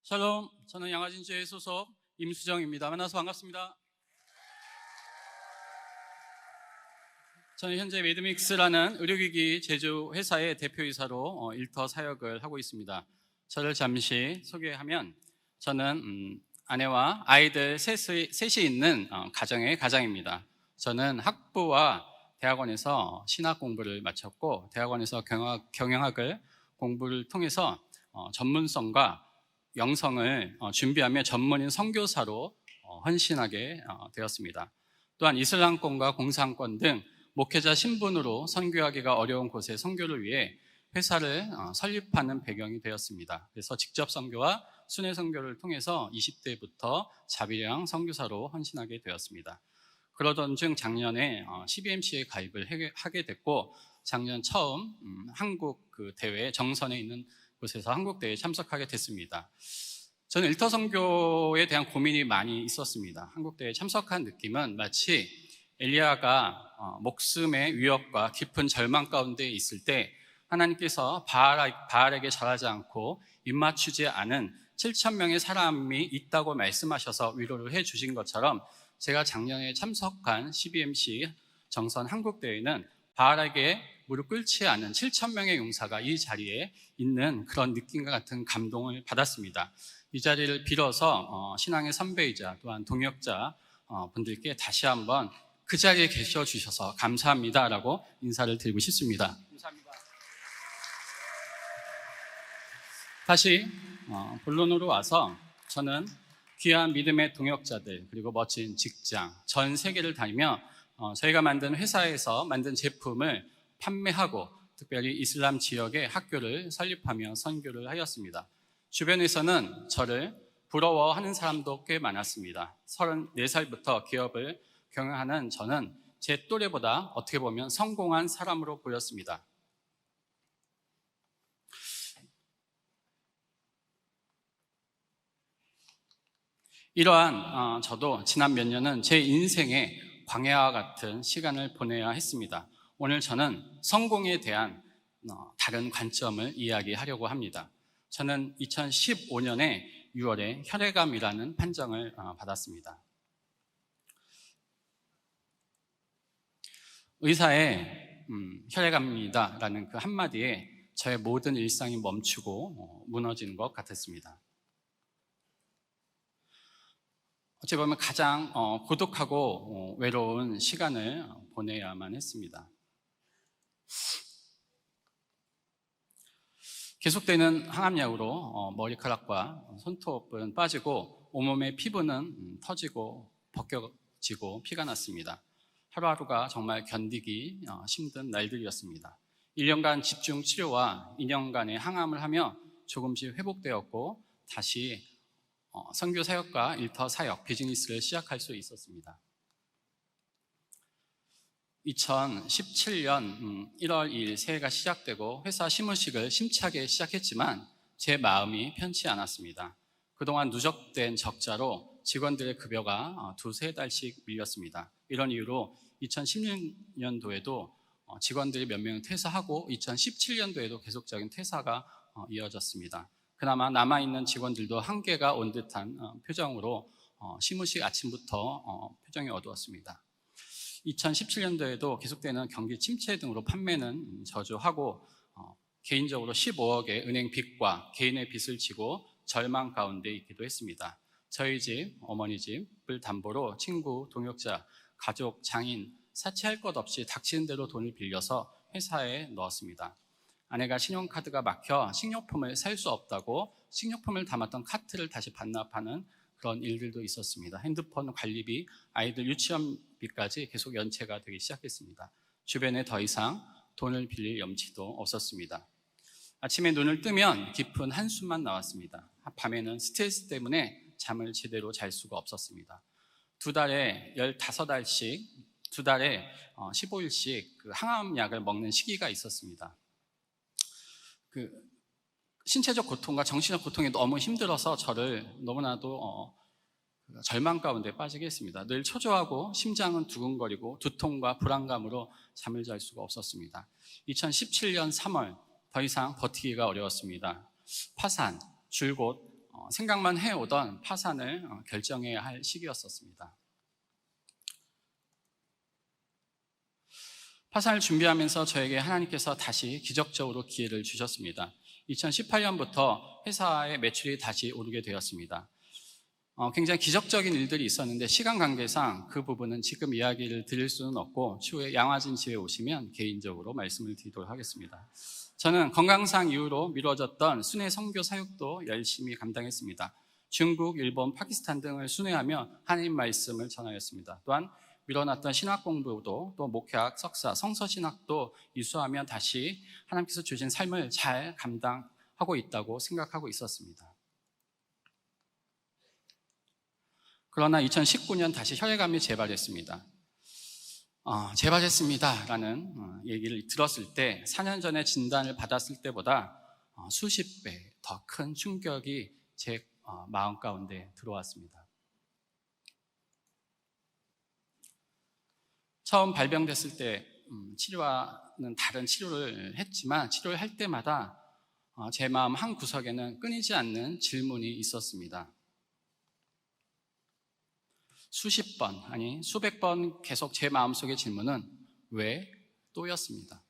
샬롬, 저는 양화진주의 소속 임수정입니다. 만나서 반갑습니다. 저는 현재 매드믹스라는 의료기기 제조 회사의 대표이사로 일터 사역을 하고 있습니다. 저를 잠시 소개하면 저는 아내와 아이들 셋이 있는 가정의 가장입니다. 저는 학부와 대학원에서 신학 공부를 마쳤고 대학원에서 경영학을 공부를 통해서 전문성과 영성을 준비하며 전문인 선교사로 헌신하게 되었습니다. 또한 이슬람권과 공산권 등 목회자 신분으로 선교하기가 어려운 곳에 선교를 위해 회사를 설립하는 배경이 되었습니다. 그래서 직접 선교와 순회 선교를 통해서 20대부터 자비량 선교사로 헌신하게 되었습니다. 그러던 중 작년에 CBMC에 가입을 하게 됐고 작년 처음 한국 대회 정선에 있는 곳에서 한국대회에 참석하게 됐습니다. 저는 일터 선교에 대한 고민이 많이 있었습니다. 한국대회에 참석한 느낌은 마치 엘리야가 목숨의 위협과 깊은 절망 가운데 있을 때 하나님께서 바알에게 절하지 않고 입맞추지 않은 7,000명의 사람이 있다고 말씀하셔서 위로를 해주신 것처럼 제가 작년에 참석한 CBMC 정선 한국대회는 바알에게 무릎 꿇지 않은 7,000명의 용사가 이 자리에 있는 그런 느낌과 같은 감동을 받았습니다. 이 자리를 빌어서 신앙의 선배이자 또한 동역자 분들께 다시 한번 그 자리에 계셔 주셔서 감사합니다라고 인사를 드리고 싶습니다. 감사합니다. 다시 본론으로 와서 저는 귀한 믿음의 동역자들 그리고 멋진 직장 전 세계를 다니며 저희가 만든 회사에서 만든 제품을 판매하고 특별히 이슬람 지역의 학교를 설립하며 선교를 하였습니다. 주변에서는 저를 부러워하는 사람도 꽤 많았습니다. 34살부터 기업을 경영하는 저는 제 또래보다 어떻게 보면 성공한 사람으로 보였습니다. 이러한 저도 지난 몇 년은 제 인생의 광야와 같은 시간을 보내야 했습니다. 오늘 저는 성공에 대한 다른 관점을 이야기하려고 합니다. 저는 2015년에 6월에 혈액암이라는 판정을 받았습니다. 의사의 혈액암입니다라는 그 한마디에 저의 모든 일상이 멈추고 무너지는 것 같았습니다. 어찌 보면 가장 고독하고 외로운 시간을 보내야만 했습니다. 계속되는 항암약으로 머리카락과 손톱은 빠지고 온몸의 피부는 터지고 벗겨지고 피가 났습니다. 하루하루가 정말 견디기 힘든 날들이었습니다. 1년간 집중 치료와 2년간의 항암을 하며 조금씩 회복되었고 다시 선교 사역과 일터 사역, 비즈니스를 시작할 수 있었습니다. 2017년 1월 2일 새해가 시작되고 회사 시무식을 심차게 시작했지만 제 마음이 편치 않았습니다. 그동안 누적된 적자로 직원들의 급여가 두세 달씩 밀렸습니다. 이런 이유로 2016년도에도 직원들이 몇 명은 퇴사하고 2017년도에도 계속적인 퇴사가 이어졌습니다. 그나마 남아있는 직원들도 한계가 온 듯한 표정으로 시무식 아침부터 표정이 어두웠습니다. 2017년도에도 계속되는 경기 침체 등으로 판매는 저조하고 개인적으로 15억의 은행 빚과 개인의 빚을 지고 절망 가운데 있기도 했습니다. 저희 집, 어머니 집을 담보로 친구, 동역자, 가족, 장인 사치할 것 없이 닥치는 대로 돈을 빌려서 회사에 넣었습니다. 아내가 신용카드가 막혀 식료품을 살 수 없다고 식료품을 담았던 카트를 다시 반납하는 그런 일들도 있었습니다. 핸드폰 관리비, 아이들 유치원비까지 계속 연체가 되기 시작했습니다. 주변에 더 이상 돈을 빌릴 염치도 없었습니다. 아침에 눈을 뜨면 깊은 한숨만 나왔습니다. 밤에는 스트레스 때문에 잠을 제대로 잘 수가 없었습니다. 두 달에 15알씩, 두 달에 15일씩 그 항암약을 먹는 시기가 있었습니다. 신체적 고통과 정신적 고통이 너무 힘들어서 저를 너무나도 절망 가운데 빠지게 했습니다. 늘 초조하고 심장은 두근거리고 두통과 불안감으로 잠을 잘 수가 없었습니다. 2017년 3월 더 이상 버티기가 어려웠습니다. 파산, 줄곧 생각만 해오던 파산을 결정해야 할 시기였었습니다. 파산을 준비하면서 저에게 하나님께서 다시 기적적으로 기회를 주셨습니다. 2018년부터 회사의 매출이 다시 오르게 되었습니다. 굉장히 기적적인 일들이 있었는데 시간 관계상 그 부분은 지금 이야기를 드릴 수는 없고 추후에 양화진 집에 오시면 개인적으로 말씀을 드리도록 하겠습니다. 저는 건강상 이유로 미뤄졌던 순회 선교 사역도 열심히 감당했습니다. 중국, 일본, 파키스탄 등을 순회하며 하나님 말씀을 전하였습니다. 또한 미뤄놨던 신학 공부도 또 목회학, 석사, 성서신학도 이수하며 다시 하나님께서 주신 삶을 잘 감당하고 있다고 생각하고 있었습니다. 그러나 2019년 다시 혈액암이 재발했습니다. 재발했습니다라는 얘기를 들었을 때 4년 전에 진단을 받았을 때보다 수십 배 더 큰 충격이 제 마음 가운데 들어왔습니다. 처음 발병됐을 때 치료와는 다른 치료를 했지만 치료를 할 때마다 제 마음 한 구석에는 끊이지 않는 질문이 있었습니다. 수십 번, 아니 수백 번 계속 제 마음속의 질문은 왜? 또였습니다.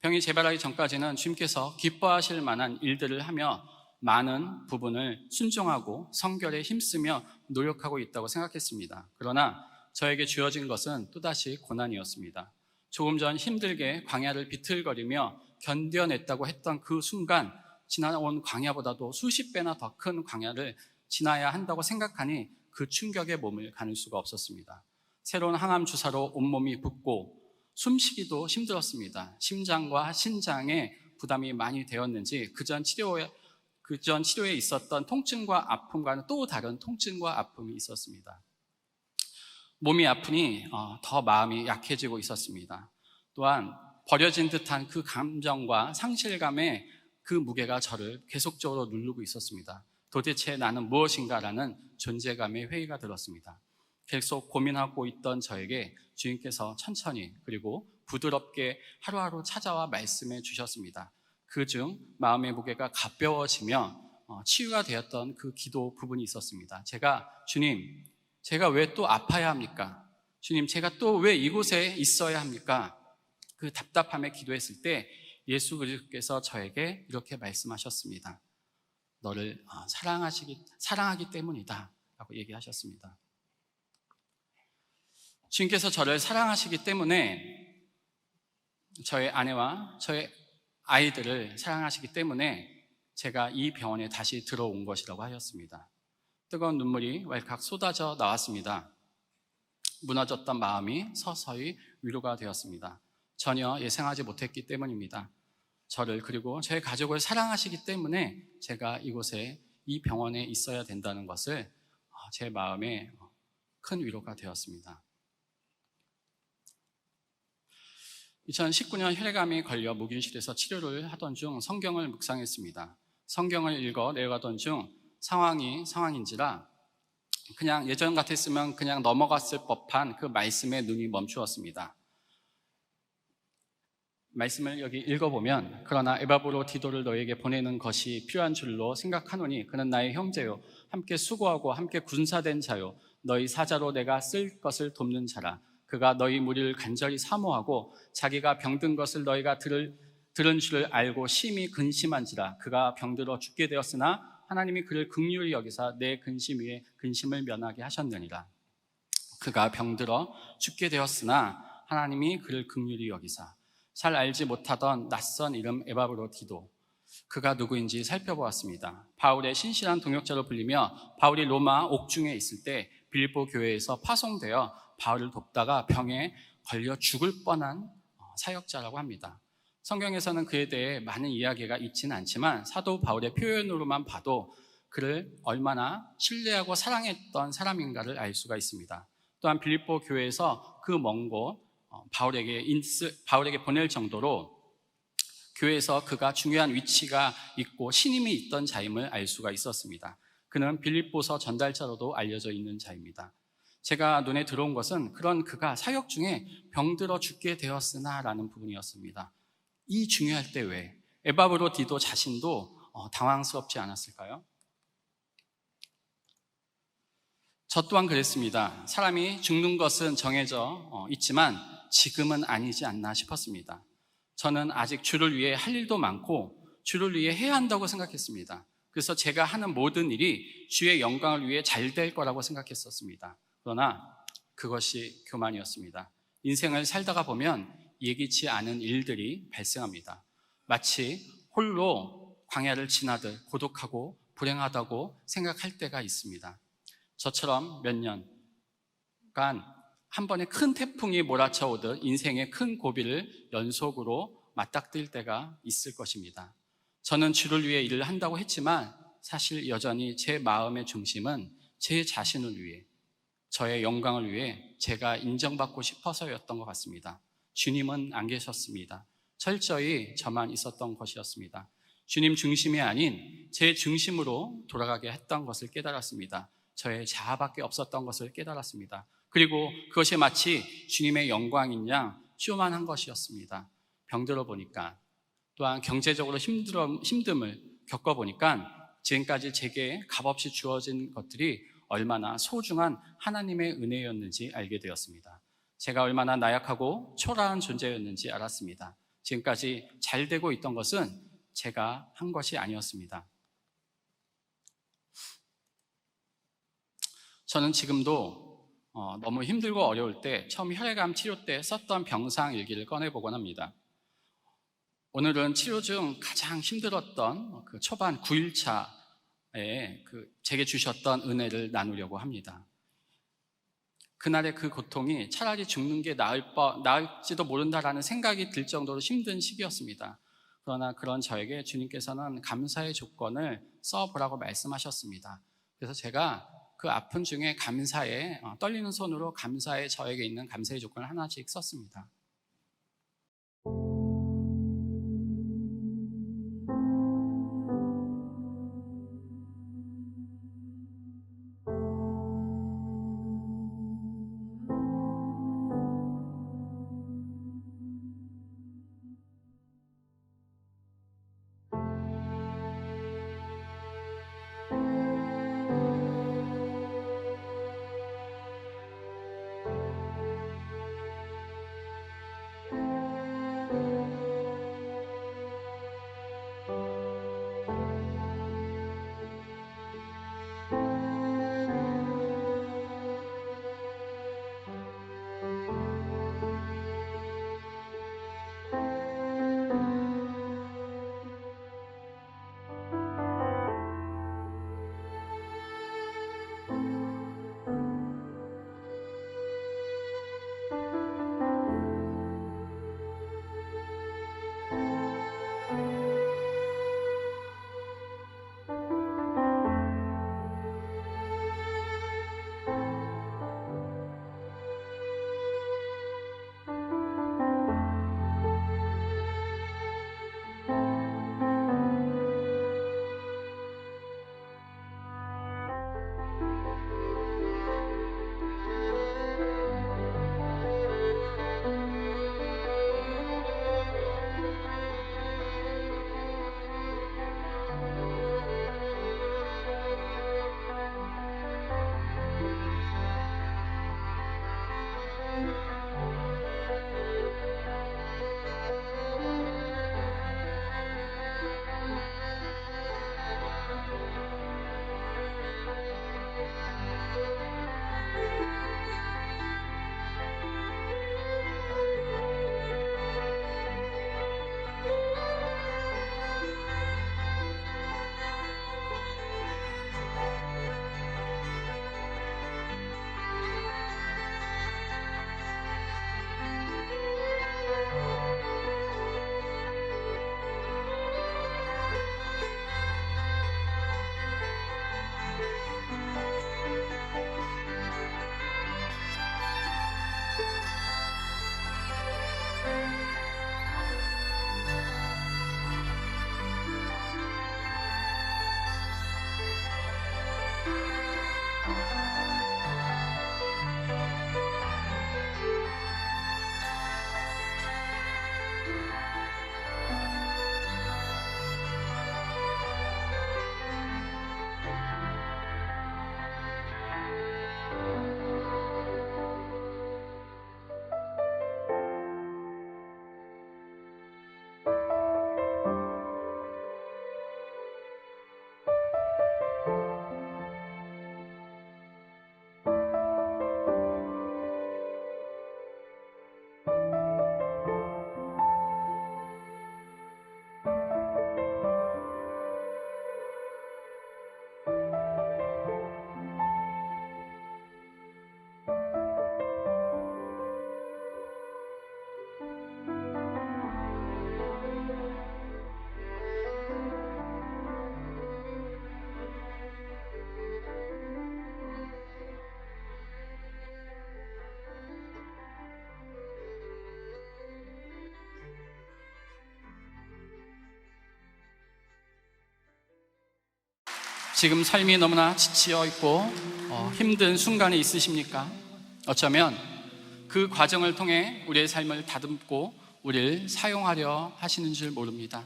병이 재발하기 전까지는 주님께서 기뻐하실 만한 일들을 하며 많은 부분을 순종하고 성결에 힘쓰며 노력하고 있다고 생각했습니다. 그러나 저에게 주어진 것은 또다시 고난이었습니다. 조금 전 힘들게 광야를 비틀거리며 견뎌냈다고 했던 그 순간 지나온 광야보다도 수십 배나 더 큰 광야를 지나야 한다고 생각하니 그 충격에 몸을 가눌 수가 없었습니다. 새로운 항암 주사로 온몸이 붓고 숨쉬기도 힘들었습니다. 심장과 신장에 부담이 많이 되었는지 그전 치료에 있었던 통증과 아픔과는 또 다른 통증과 아픔이 있었습니다. 몸이 아프니 더 마음이 약해지고 있었습니다. 또한 버려진 듯한 그 감정과 상실감에 그 무게가 저를 계속적으로 누르고 있었습니다. 도대체 나는 무엇인가라는 존재감의 회의가 들었습니다. 계속 고민하고 있던 저에게 주님께서 천천히 그리고 부드럽게 하루하루 찾아와 말씀해 주셨습니다. 그중 마음의 무게가 가벼워지며 치유가 되었던 그 기도 부분이 있었습니다. 주님, 제가 왜 또 아파야 합니까? 주님, 제가 또 왜 이곳에 있어야 합니까? 그 답답함에 기도했을 때 예수 그리스도께서 저에게 이렇게 말씀하셨습니다. 너를 사랑하기 때문이다 라고 얘기하셨습니다. 주님께서 저를 사랑하시기 때문에 저의 아내와 저의 아이들을 사랑하시기 때문에 제가 이 병원에 다시 들어온 것이라고 하셨습니다. 뜨거운 눈물이 왈칵 쏟아져 나왔습니다. 무너졌던 마음이 서서히 위로가 되었습니다. 전혀 예상하지 못했기 때문입니다. 저를 그리고 제 가족을 사랑하시기 때문에 제가 이곳에 이 병원에 있어야 된다는 것을 제 마음에 큰 위로가 되었습니다. 2019년 혈액암에 걸려 무균실에서 치료를 하던 중 성경을 묵상했습니다. 성경을 읽어 내려가던 중 상황인지라 그냥 예전 같았으면 그냥 넘어갔을 법한 그 말씀에 눈이 멈추었습니다. 말씀을 여기 읽어보면 그러나 에바브로디도를 너에게 보내는 것이 필요한 줄로 생각하노니 그는 나의 형제요 함께 수고하고 함께 군사된 자요 너희 사자로 내가 쓸 것을 돕는 자라. 그가 너희 무리를 간절히 사모하고 자기가 병든 것을 너희가 들은 줄을 알고 심히 근심한지라. 그가 병들어 죽게 되었으나 하나님이 그를 긍휼히 여기사 내 근심 위에 근심을 면하게 하셨느니라. 그가 병들어 죽게 되었으나 하나님이 그를 긍휼히 여기사. 잘 알지 못하던 낯선 이름 에바브로디도, 그가 누구인지 살펴보았습니다. 바울의 신실한 동역자로 불리며 바울이 로마 옥중에 있을 때 빌립보 교회에서 파송되어 바울을 돕다가 병에 걸려 죽을 뻔한 사역자라고 합니다. 성경에서는 그에 대해 많은 이야기가 있지는 않지만 사도 바울의 표현으로만 봐도 그를 얼마나 신뢰하고 사랑했던 사람인가를 알 수가 있습니다. 또한 빌립보 교회에서 그 먼 곳 바울에게 보낼 정도로 교회에서 그가 중요한 위치가 있고 신임이 있던 자임을 알 수가 있었습니다. 그는 빌립보서 전달자로도 알려져 있는 자입니다. 제가 눈에 들어온 것은 그런 그가 사역 중에 병들어 죽게 되었으나 라는 부분이었습니다. 이 중요할 때 왜? 에바브로디도 자신도 당황스럽지 않았을까요? 저 또한 그랬습니다. 사람이 죽는 것은 정해져 있지만 지금은 아니지 않나 싶었습니다. 저는 아직 주를 위해 할 일도 많고 주를 위해 해야 한다고 생각했습니다. 그래서 제가 하는 모든 일이 주의 영광을 위해 잘 될 거라고 생각했었습니다. 그러나 그것이 교만이었습니다. 인생을 살다가 보면 예기치 않은 일들이 발생합니다. 마치 홀로 광야를 지나듯 고독하고 불행하다고 생각할 때가 있습니다. 저처럼 몇 년간 한 번에 큰 태풍이 몰아쳐 오듯 인생의 큰 고비를 연속으로 맞닥뜨릴 때가 있을 것입니다. 저는 주를 위해 일을 한다고 했지만 사실 여전히 제 마음의 중심은 제 자신을 위해, 저의 영광을 위해 제가 인정받고 싶어서였던 것 같습니다. 주님은 안 계셨습니다. 철저히 저만 있었던 것이었습니다. 주님 중심이 아닌 제 중심으로 돌아가게 했던 것을 깨달았습니다. 저의 자아밖에 없었던 것을 깨달았습니다. 그리고 그것이 마치 주님의 영광인 양 쇼만한 것이었습니다. 병들어 보니까, 또한 경제적으로 힘듦을 겪어보니까 지금까지 제게 값없이 주어진 것들이 얼마나 소중한 하나님의 은혜였는지 알게 되었습니다. 제가 얼마나 나약하고 초라한 존재였는지 알았습니다. 지금까지 잘 되고 있던 것은 제가 한 것이 아니었습니다. 저는 지금도 너무 힘들고 어려울 때 처음 혈액암 치료 때 썼던 병상 일기를 꺼내보곤 합니다. 오늘은 치료 중 가장 힘들었던 그 초반 9일차에 제게 주셨던 은혜를 나누려고 합니다. 그날의 그 고통이 차라리 죽는 게 나을지도 모른다라는 생각이 들 정도로 힘든 시기였습니다. 그러나 그런 저에게 주님께서는 감사의 조건을 써보라고 말씀하셨습니다. 그래서 제가 그 아픔 중에 감사의, 떨리는 손으로 감사의, 저에게 있는 감사의 조건을 하나씩 썼습니다. 지금 삶이 너무나 지치어 있고 힘든 순간이 있으십니까? 어쩌면 그 과정을 통해 우리의 삶을 다듬고 우리를 사용하려 하시는 줄 모릅니다.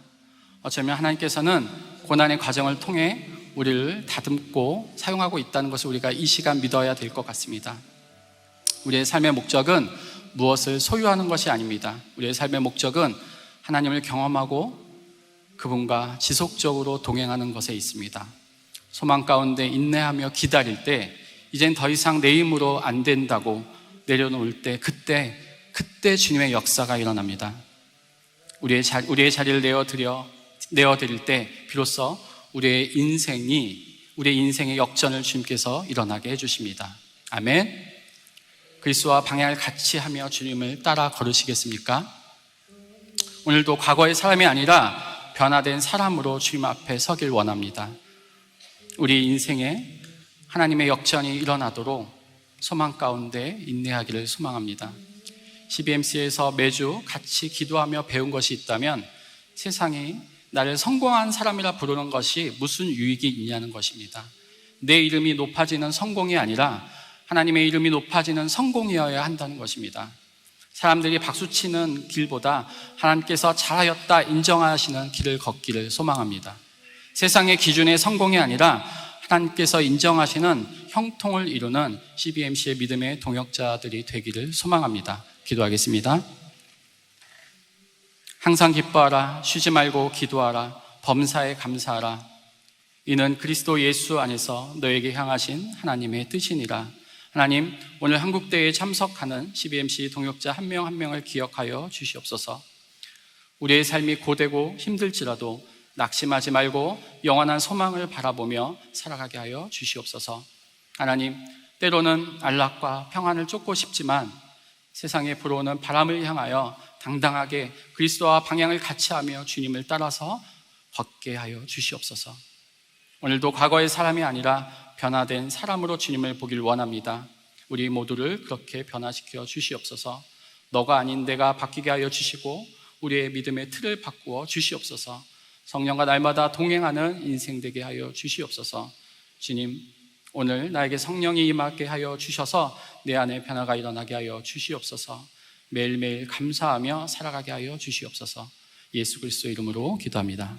어쩌면 하나님께서는 고난의 과정을 통해 우리를 다듬고 사용하고 있다는 것을 우리가 이 시간 믿어야 될 것 같습니다. 우리의 삶의 목적은 무엇을 소유하는 것이 아닙니다. 우리의 삶의 목적은 하나님을 경험하고 그분과 지속적으로 동행하는 것에 있습니다. 소망 가운데 인내하며 기다릴 때 이젠 더 이상 내 힘으로 안 된다고 내려놓을 때 그때 주님의 역사가 일어납니다. 우리의 자리를 내어드릴 때 비로소 우리의 인생의 역전을 주님께서 일어나게 해주십니다. 아멘. 그리스도와 방향을 같이 하며 주님을 따라 걸으시겠습니까? 오늘도 과거의 사람이 아니라 변화된 사람으로 주님 앞에 서길 원합니다. 우리 인생에 하나님의 역전이 일어나도록 소망 가운데 인내하기를 소망합니다. CBMC에서 매주 같이 기도하며 배운 것이 있다면 세상이 나를 성공한 사람이라 부르는 것이 무슨 유익이 있냐는 것입니다. 내 이름이 높아지는 성공이 아니라 하나님의 이름이 높아지는 성공이어야 한다는 것입니다. 사람들이 박수치는 길보다 하나님께서 잘하였다 인정하시는 길을 걷기를 소망합니다. 세상의 기준의 성공이 아니라 하나님께서 인정하시는 형통을 이루는 CBMC의 믿음의 동역자들이 되기를 소망합니다. 기도하겠습니다. 항상 기뻐하라. 쉬지 말고 기도하라. 범사에 감사하라. 이는 그리스도 예수 안에서 너에게 향하신 하나님의 뜻이니라. 하나님, 오늘 한국대회에 참석하는 CBMC 동역자 한 명 한 명을 기억하여 주시옵소서. 우리의 삶이 고되고 힘들지라도 낙심하지 말고 영원한 소망을 바라보며 살아가게 하여 주시옵소서. 하나님, 때로는 안락과 평안을 쫓고 싶지만 세상에 불어오는 바람을 향하여 당당하게 그리스도와 방향을 같이 하며 주님을 따라서 걷게 하여 주시옵소서. 오늘도 과거의 사람이 아니라 변화된 사람으로 주님을 보길 원합니다. 우리 모두를 그렇게 변화시켜 주시옵소서. 너가 아닌 내가 바뀌게 하여 주시고 우리의 믿음의 틀을 바꾸어 주시옵소서. 성령과 날마다 동행하는 인생 되게 하여 주시옵소서. 주님, 오늘 나에게 성령이 임하게 하여 주셔서 내 안에 변화가 일어나게 하여 주시옵소서. 매일매일 감사하며 살아가게 하여 주시옵소서. 예수 그리스도 이름으로 기도합니다.